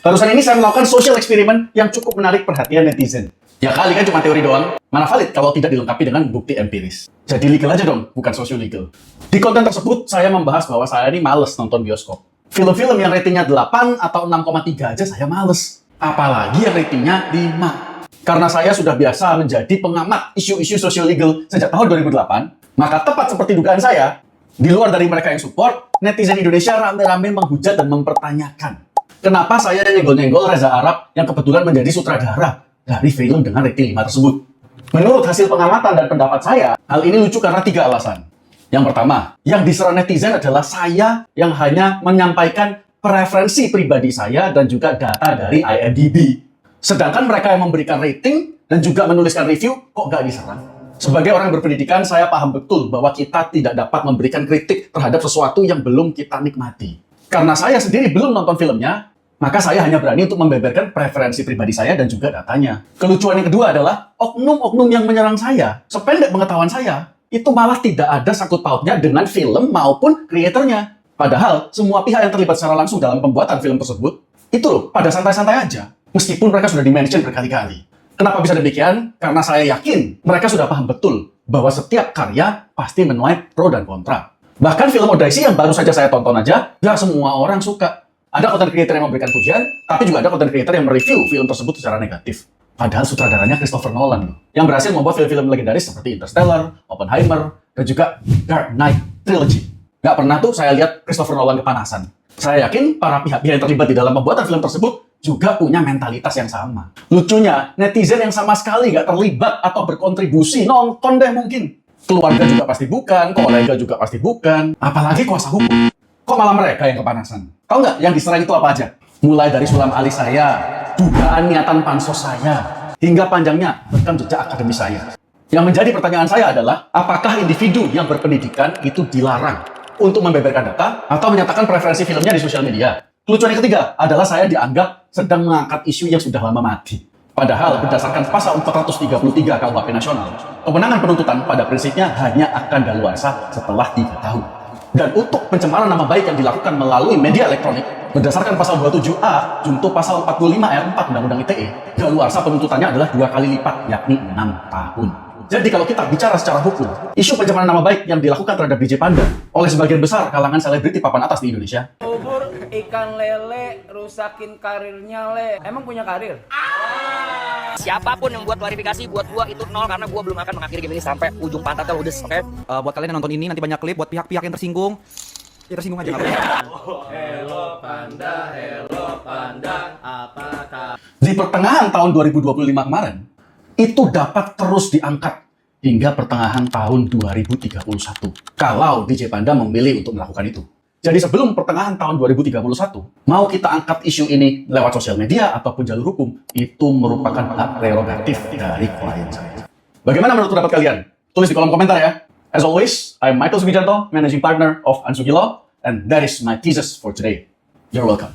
Barusan ini saya melakukan social experiment yang cukup menarik perhatian netizen. Ya kali kan cuma teori doang, mana valid kalau tidak dilengkapi dengan bukti empiris. Jadi legal aja dong, bukan social legal. Di konten tersebut, saya membahas bahwa saya ini males nonton bioskop. Film-film yang ratingnya 8 atau 6,3 aja saya males. Apalagi yang ratingnya 5. Karena saya sudah biasa menjadi pengamat isu-isu social legal sejak tahun 2008, maka tepat seperti dugaan saya, di luar dari mereka yang support, netizen Indonesia rame-rame menghujat dan mempertanyakan kenapa saya nyenggol-nyenggol Reza Arab yang kebetulan menjadi sutradara dari film dengan rating 5 tersebut. Menurut hasil pengamatan dan pendapat saya, hal ini lucu karena 3 alasan. Yang pertama, yang diserang netizen adalah saya yang hanya menyampaikan preferensi pribadi saya dan juga data dari IMDb. Sedangkan mereka yang memberikan rating dan juga menuliskan review, kok nggak diserang? Sebagai orang berpendidikan, saya paham betul bahwa kita tidak dapat memberikan kritik terhadap sesuatu yang belum kita nikmati. Karena saya sendiri belum nonton filmnya, maka saya hanya berani untuk membeberkan preferensi pribadi saya dan juga datanya. Kelucuan yang kedua adalah oknum-oknum yang menyerang saya. Sependek pengetahuan saya, itu malah tidak ada sangkut pautnya dengan film maupun kreatornya. Padahal semua pihak yang terlibat secara langsung dalam pembuatan film tersebut, itu loh, pada santai-santai aja. Meskipun mereka sudah di-mention berkali-kali. Kenapa bisa demikian? Karena saya yakin mereka sudah paham betul bahwa setiap karya pasti menuai pro dan kontra. Bahkan film Odyssey yang baru saja saya tonton aja, gak semua orang suka. Ada content creator yang memberikan pujian, tapi juga ada content creator yang mereview film tersebut secara negatif. Padahal sutradaranya Christopher Nolan loh, yang berhasil membuat film-film legendaris seperti Interstellar, Oppenheimer, dan juga Dark Knight Trilogy. Gak pernah tuh saya lihat Christopher Nolan kepanasan. Saya yakin para pihak-pihak yang terlibat di dalam pembuatan film tersebut juga punya mentalitas yang sama. Lucunya, netizen yang sama sekali gak terlibat atau berkontribusi nonton deh mungkin. Keluarga juga pasti bukan, kolega juga pasti bukan, apalagi kuasa hukum. Kok malah mereka yang kepanasan? Tahu nggak yang diserang itu apa aja? Mulai dari sulam alis saya, dugaan niatan pansos saya, hingga panjangnya rekam jejak akademis saya. Yang menjadi pertanyaan saya adalah, apakah individu yang berpendidikan itu dilarang untuk membeberkan data atau menyatakan preferensi filmnya di sosial media? Kelucuan yang ketiga adalah saya dianggap sedang mengangkat isu yang sudah lama mati. Padahal berdasarkan pasal 433 KUHP Nasional, kewenangan penuntutan pada prinsipnya hanya akan daluarsa setelah 3 tahun. Dan untuk pencemaran nama baik yang dilakukan melalui media elektronik, berdasarkan pasal 27A, junto pasal 45 ayat 4 Undang-Undang ITE, daluarsa penuntutannya adalah 2 kali lipat, yakni 6 tahun. Jadi kalau kita bicara secara hukum, isu pencemaran nama baik yang dilakukan terhadap DJ Panda oleh sebagian besar kalangan selebriti papan atas di Indonesia. Bubur ikan lele rusakin karirnya le. Emang punya karir? Siapapun yang buat klarifikasi buat gua itu 0 karena gua belum akan mengakhiri game ini sampai ujung pantatnya ludes, oke? Buat kalian yang nonton ini nanti banyak klip buat pihak-pihak yang tersinggung. Ya tersinggung aja nggak apa-apa. Hello panda, apakah? Di pertengahan tahun 2025 kemarin, itu dapat terus diangkat hingga pertengahan tahun 2031. Kalau DJ Panda memilih untuk melakukan itu. Jadi sebelum pertengahan tahun 2031, mau kita angkat isu ini lewat sosial media ataupun jalur hukum, itu merupakan hak prerogatif dari klien saya. Bagaimana menurut pendapat kalian? Tulis di kolom komentar ya. As always, I'm Michael Sugijanto, Managing Partner of Ansugi Law, and that is my thesis for today. You're welcome.